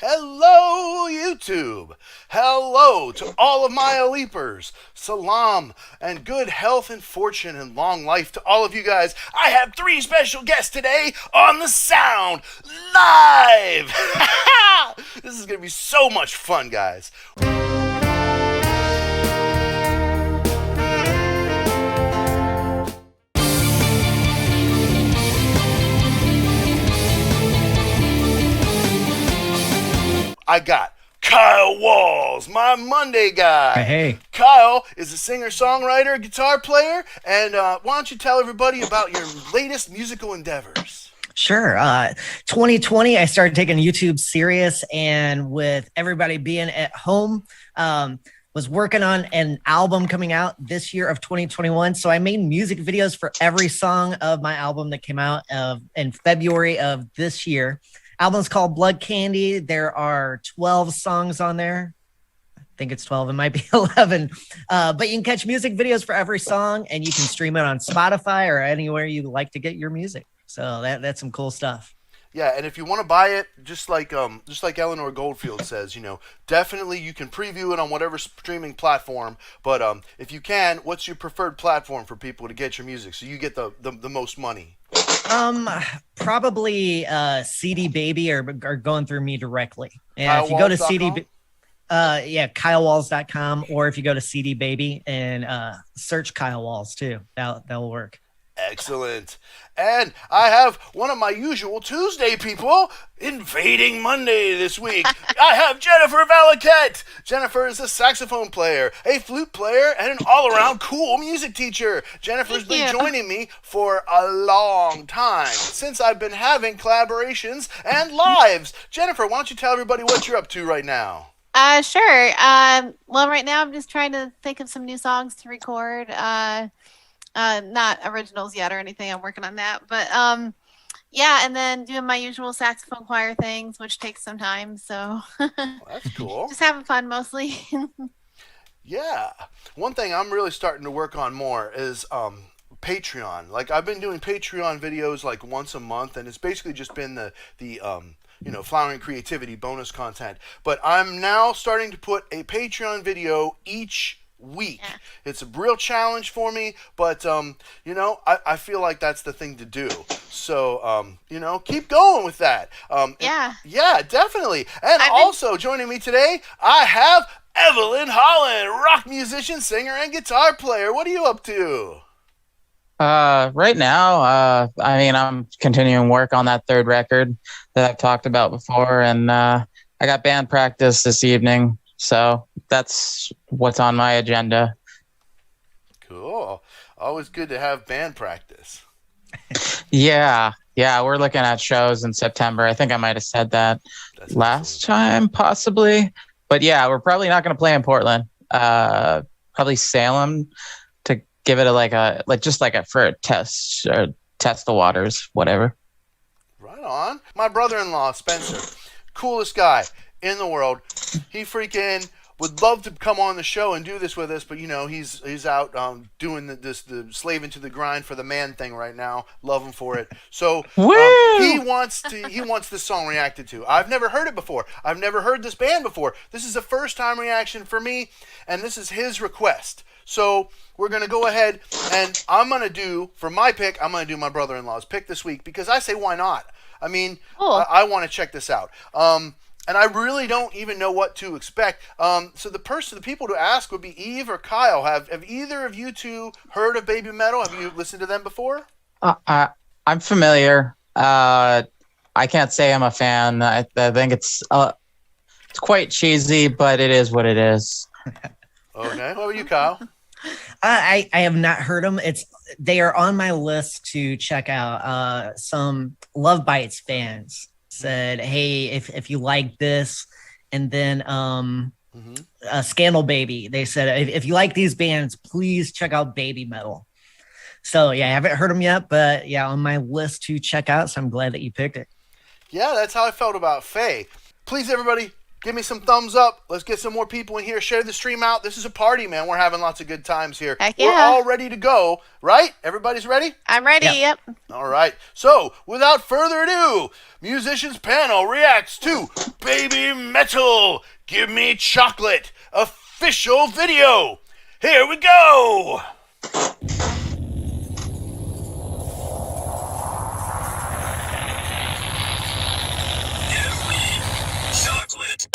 Hello, YouTube. Hello to all of my Aleepers. Salam and good health and fortune and long life to all of you guys. I have three special guests today on the sound live. This is going to be so much fun, guys. I got Kyle Walz, my Monday guy. Hey. Kyle is a singer-songwriter, guitar player, and why don't you tell everybody about your latest musical endeavors? Sure. 2020, I started taking YouTube serious, and with everybody being at home, was working on an album coming out this year of 2021. So I made music videos for every song of my album that came out in February of this year. Album's called Blood Candy. There are 12 songs on there. I think it's 12. It might be 11. But you can catch music videos for every song, and you can stream it on Spotify or anywhere you like to get your music. So that's some cool stuff. Yeah, and if you want to buy it, just like Eleanor Goldfield says, definitely you can preview it on whatever streaming platform. But if you can, what's your preferred platform for people to get your music so you get the most money? Probably CD Baby or going through me directly. And if you go to CD, KyleWalz.com, or if you go to CD Baby and search Kyle Walz too, that'll work. Excellent. And I have one of my usual Tuesday people invading Monday this week. I have Jennifer Valaket. Jennifer is a saxophone player, a flute player, and an all-around cool music teacher. Jennifer's been joining me for a long time, since I've been having collaborations and lives. Jennifer, why don't you tell everybody what you're up to right now? Sure. Well, right now I'm just trying to think of some new songs to record. Not originals yet or anything. I'm working on that, but yeah, and then doing my usual saxophone choir things, which takes some time. So that's cool. Just having fun mostly. Yeah, one thing I'm really starting to work on more is Patreon. Like I've been doing Patreon videos like once a month, and it's basically just been the Flowering Creativity bonus content. But I'm now starting to put a Patreon video each week. Yeah. It's a real challenge for me, but I feel like that's the thing to do. So keep going with that. Yeah, definitely. And also joining me today, I have Evelyn Holland, rock musician, singer, and guitar player. What are you up to? Right now, I'm continuing work on that third record that I've talked about before, and I got band practice this evening. So that's what's on my agenda. Cool. Always good to have band practice. Yeah, we're looking at shows in September. I think I might have said that last time, possibly. But yeah, we're probably not going to play in Portland. Probably Salem to give it for a test, or test the waters, whatever. Right on. My brother-in-law, Spencer, coolest guy in the world. He freaking would love to come on the show and do this with us, but he's out doing the slaving to the grind for the man thing right now. Love him for it. So he wants this song reacted to. I've never heard it before. I've never heard this band before. This is a first time reaction for me, and this is his request. So we're gonna go ahead and I'm gonna do my brother-in-law's pick this week, because I say why not? I mean, cool. I want to check this out. And I really don't even know what to expect. So the people to ask would be Eve or Kyle. Have either of you two heard of Baby Metal? Have you listened to them before? I'm familiar. I can't say I'm a fan. I think it's quite cheesy, but it is what it is. Okay. What about you, Kyle? I have not heard them. They are on my list to check out. Some Love Bites fans said, hey, if you like this, and then Scandal Baby, they said, if you like these bands, please check out Baby Metal. So yeah, I haven't heard them yet, but yeah, on my list to check out. So I'm glad that you picked it. Yeah, that's how I felt about Faye. Please, everybody, Give me some thumbs up. Let's get some more people in here. Share the stream out. This is a party, man. We're having lots of good times here. Heck We're yeah. all ready to go, right? Everybody's ready? I'm ready. Yep. All right. So, without further ado, Musicians Panel reacts to Baby Metal Gimme Chocolate official video. Here we go. Chocolate.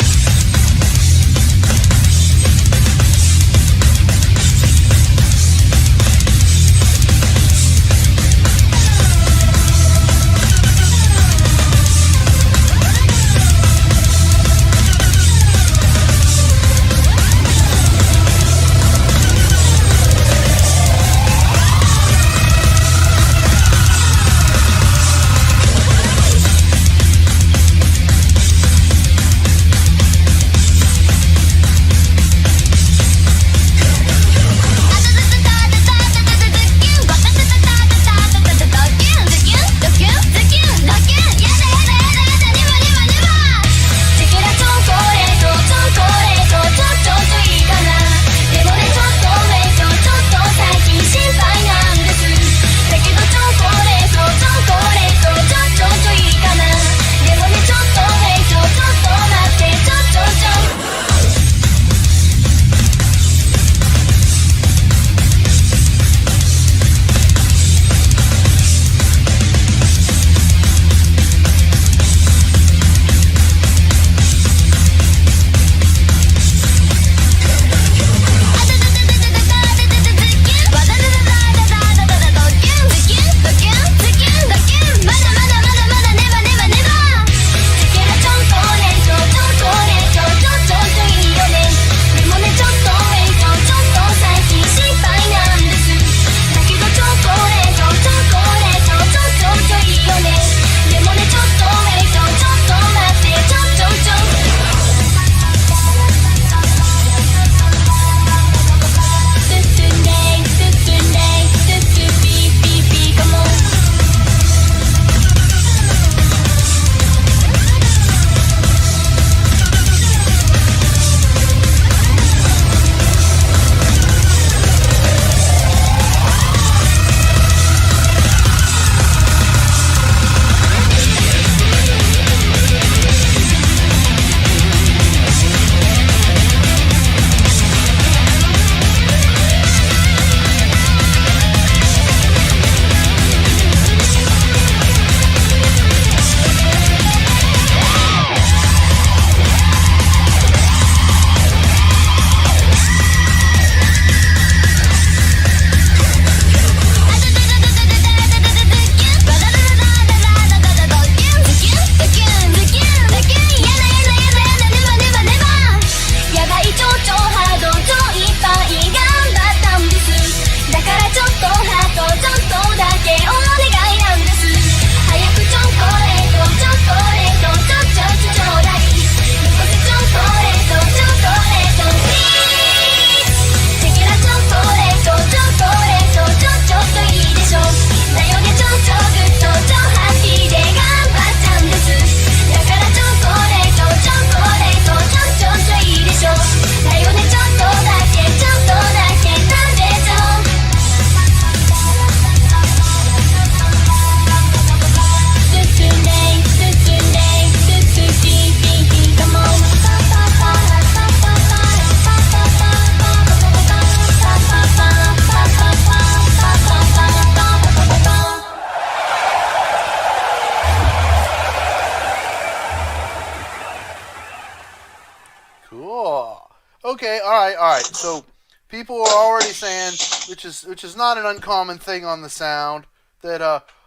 Okay, all right. So people are already saying, which is not an uncommon thing on the sound, that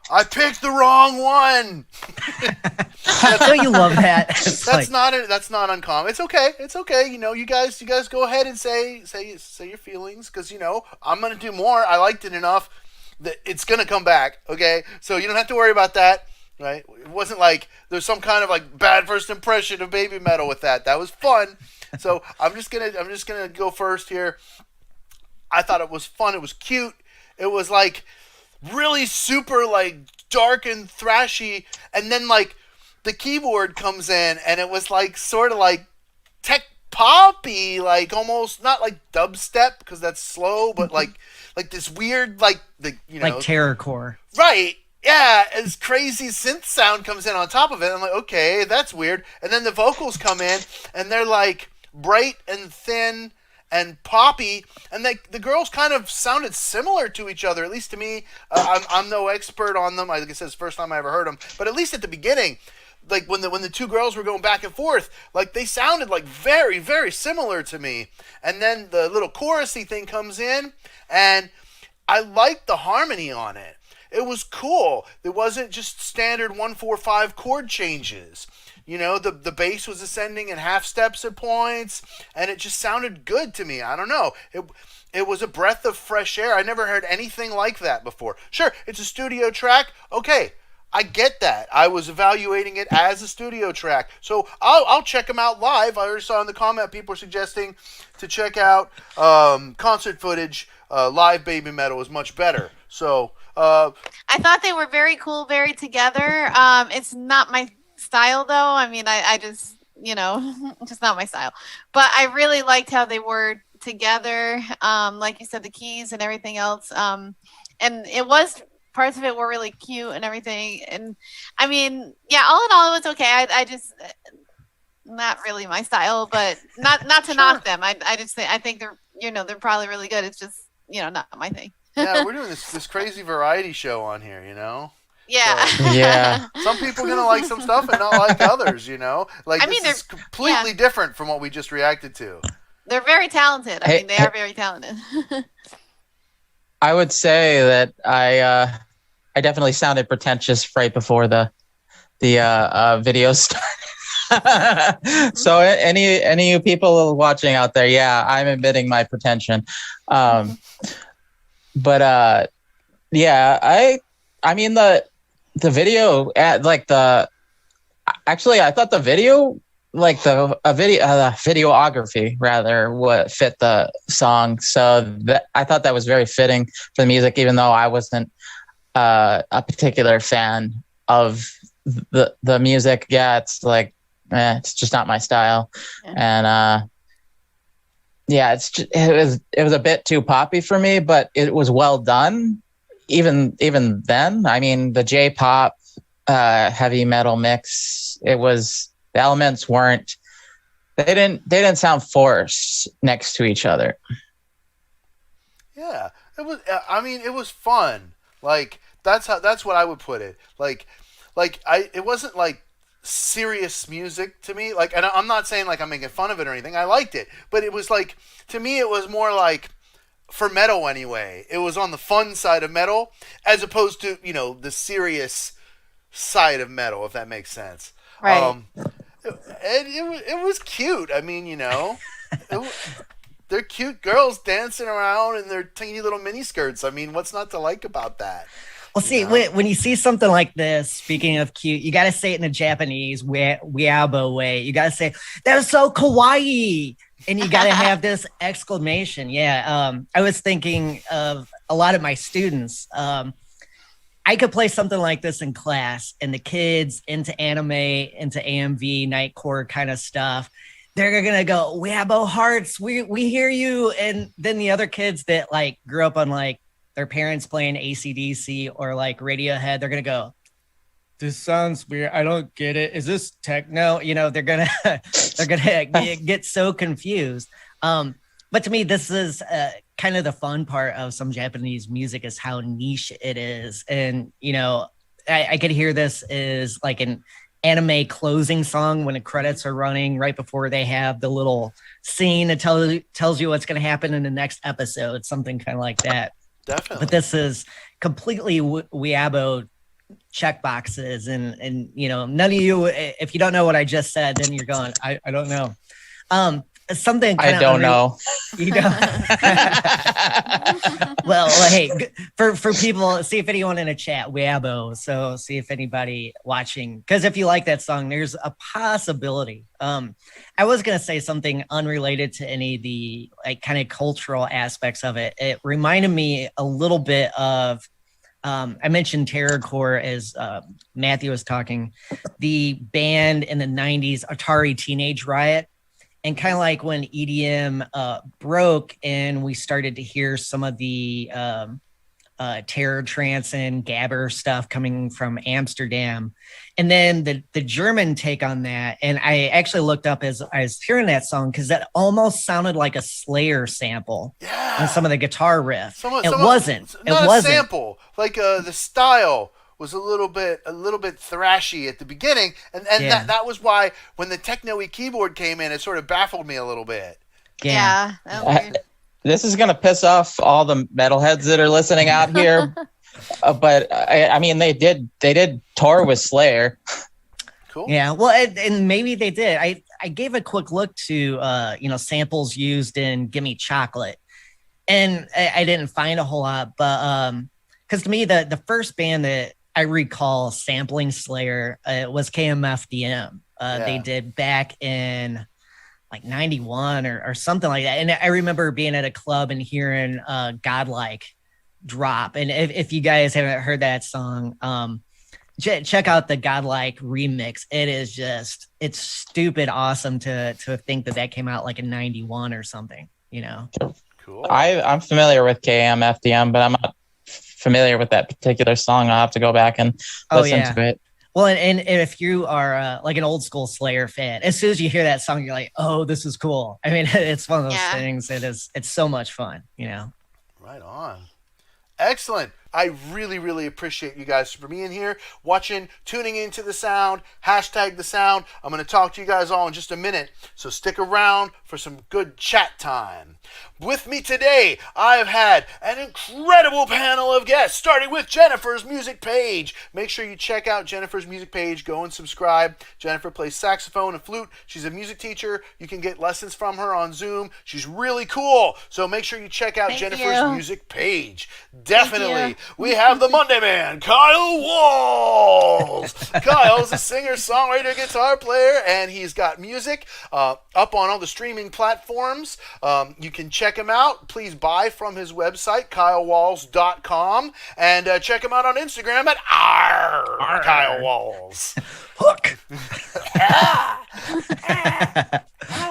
I picked the wrong one. Don't you love that? That's not uncommon. It's okay. You know, you guys go ahead and say your feelings, because you know I'm gonna do more. I liked it enough that it's gonna come back. Okay, so you don't have to worry about that. Right? It wasn't like there's some kind of like bad first impression of Baby Metal with that. That was fun. So I'm just gonna go first here. I thought it was fun. It was cute. It was like really super like dark and thrashy, and then like the keyboard comes in, and it was like sort of like tech poppy, like almost not like dubstep because that's slow, but like this weird like like terrorcore. Right. Yeah, as crazy synth sound comes in on top of it. I'm like, okay, that's weird. And then the vocals come in, and they're like bright and thin and poppy, and the girls kind of sounded similar to each other, at least to me. I'm no expert on them. Like I said, it's the first time I ever heard them. But at least at the beginning, like when the two girls were going back and forth, like they sounded like very, very similar to me. And then the little chorusy thing comes in, and I liked the harmony on it. It was cool. It wasn't just standard 1-4-5 chord changes. You know, the bass was ascending in half steps at points, and it just sounded good to me. I don't know. It was a breath of fresh air. I never heard anything like that before. Sure, it's a studio track. Okay, I get that. I was evaluating it as a studio track. So I'll check them out live. I already saw in the comment people were suggesting to check out concert footage. Live Baby Metal is much better. So I thought they were very cool, very together. It's not my style though. I mean, I just, just not my style. But I really liked how they were together. Like you said, the keys and everything else. And it was, parts of it were really cute and everything. And I mean, yeah, all in all, it was okay. I just, not really my style, but not to Sure. knock them. I think they're, they're probably really good. It's just, not my thing. yeah, we're doing this crazy variety show on here, Yeah. So, Yeah. some people are gonna like some stuff and not like others, Like I mean, this is completely different from what we just reacted to. They're very talented. I mean, they are very talented. I would say that I definitely sounded pretentious right before the video started. So any of you people watching out there, yeah, I'm admitting my pretension. But yeah, I mean the video actually I thought the video videography rather would fit the song, so I thought that was very fitting for the music, even though I wasn't a particular fan of the music. Yeah, it's like it's just not my style. Yeah. And yeah, it was a bit too poppy for me, but it was well done. Even then, I mean, the J-pop heavy metal mix, the elements they didn't sound forced next to each other. Yeah, it was. I mean, it was fun. Like that's what I would put it. It wasn't like serious music to me. Like, and I'm not saying like I'm making fun of it or anything. I liked it, but it was like, to me, it was more like, for metal anyway, it was on the fun side of metal as opposed to the serious side of metal, if that makes sense. Right. It was cute. I mean, they're cute girls dancing around in their teeny little mini skirts. I mean, what's not to like about that? Well, see, when you see something like this, speaking of cute, you got to say it in a Japanese weabo way. You got to say, "They're so kawaii," and you got to have this exclamation. Yeah, I was thinking of a lot of my students. I could play something like this in class, and the kids into anime, into AMV, nightcore kind of stuff, they're gonna go, "Weabo hearts, we hear you," and then the other kids that like grew up on like their parents playing AC/DC or like Radiohead, they're gonna go, "This sounds weird. I don't get it. Is this techno?" They're gonna get so confused. But to me, this is kind of the fun part of some Japanese music, is how niche it is. And I could hear this is like an anime closing song when the credits are running right before they have the little scene that tells you what's going to happen in the next episode, something kind of like that. Definitely. But this is completely weabo check boxes, and none of you, if you don't know what I just said, then you're going, I don't know. Something I don't know. You don't. Well, hey, for people, see if anyone in a chat weabo. So see if anybody watching, because if you like that song, there's a possibility. I was gonna say something unrelated to any of the like kind of cultural aspects of it. It reminded me a little bit of. I mentioned terrorcore as Matthew was talking. The band in the '90s, Atari Teenage Riot. And kind of like when EDM broke and we started to hear some of the terror trance and gabber stuff coming from Amsterdam. And then the German take on that. And I actually looked up as I was hearing that song because that almost sounded like a Slayer sample on some of the guitar riff. It wasn't a sample. Like the style was a little bit thrashy at the beginning, and that was why when the techno-y keyboard came in, it sort of baffled me a little bit. Yeah, that was weird. This is gonna piss off all the metalheads that are listening out here, but I mean they did tour with Slayer. Cool. Yeah, well, and maybe they did. I gave a quick look to samples used in "Gimme Chocolate," and I didn't find a whole lot, but because to me the first band that I recall sampling Slayer was KMFDM. They did back in like 91 or something like that. And I remember being at a club and hearing Godlike drop. And if you guys haven't heard that song, check out the Godlike remix. It is it's stupid awesome to think that came out like in 91 or something, Cool. I'm familiar with KMFDM, but I'm not familiar with that particular song. I'll have to go back and listen to it. Well, and if you are like an old school Slayer fan, as soon as you hear that song, you're like, oh, this is cool. I mean, it's one of those things. It's so much fun, Right on. Excellent. I really, really appreciate you guys for being here, watching, tuning into the sound, hashtag the sound. I'm going to talk to you guys all in just a minute, so stick around for some good chat time. With me today, I've had an incredible panel of guests, starting with Jennifer's music page. Make sure you check out Jennifer's music page. Go and subscribe. Jennifer plays saxophone and flute. She's a music teacher. You can get lessons from her on Zoom. She's really cool, so make sure you check out Jennifer's music page. Definitely. We have the Monday Man, Kyle Walz. Kyle's a singer, songwriter, guitar player, and he's got music up on all the streaming platforms. You can check him out. Please buy from his website, kylewalz.com, and check him out on Instagram at Kyle Walz. Hook.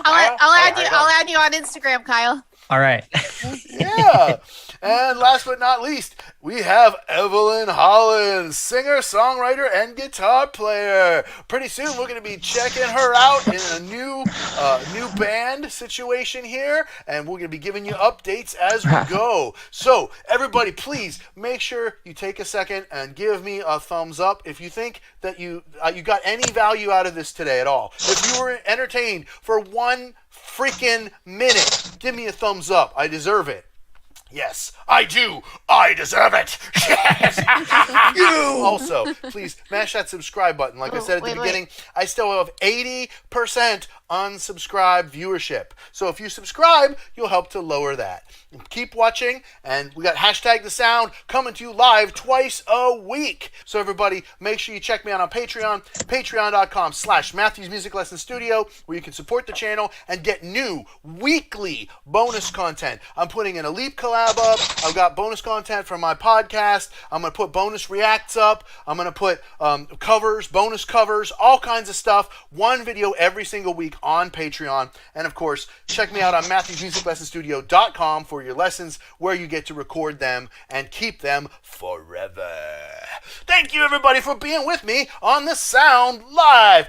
I'll add you on Instagram, Kyle. All right. Yeah. And last but not least, we have Evelyn Holland, singer, songwriter, and guitar player. Pretty soon, we're going to be checking her out in a new band situation here, and we're going to be giving you updates as we go. So, everybody, please make sure you take a second and give me a thumbs up if you think that you got any value out of this today at all. If you were entertained for 1 freaking minute, give me a thumbs up. I deserve it. Yes, I do. I deserve it. Yes. You. Also, please mash that subscribe button. Like I said at the beginning, I still have 80% unsubscribed viewership. So if you subscribe, you'll help to lower that. Keep watching, and we got hashtag the sound coming to you live twice a week. So everybody, make sure you check me out on Patreon, patreon.com/Matthew's Music Lesson Studio, where you can support the channel and get new weekly bonus content. I'm putting an Elite collab up. I've got bonus content from my podcast. I'm going to put bonus reacts up. I'm going to put covers, bonus covers, all kinds of stuff. One video every single week on Patreon. And of course, check me out on MatthewsMusicLessonStudio.com for your lessons, where you get to record them and keep them forever. Thank you, everybody, for being with me on The Sound Live.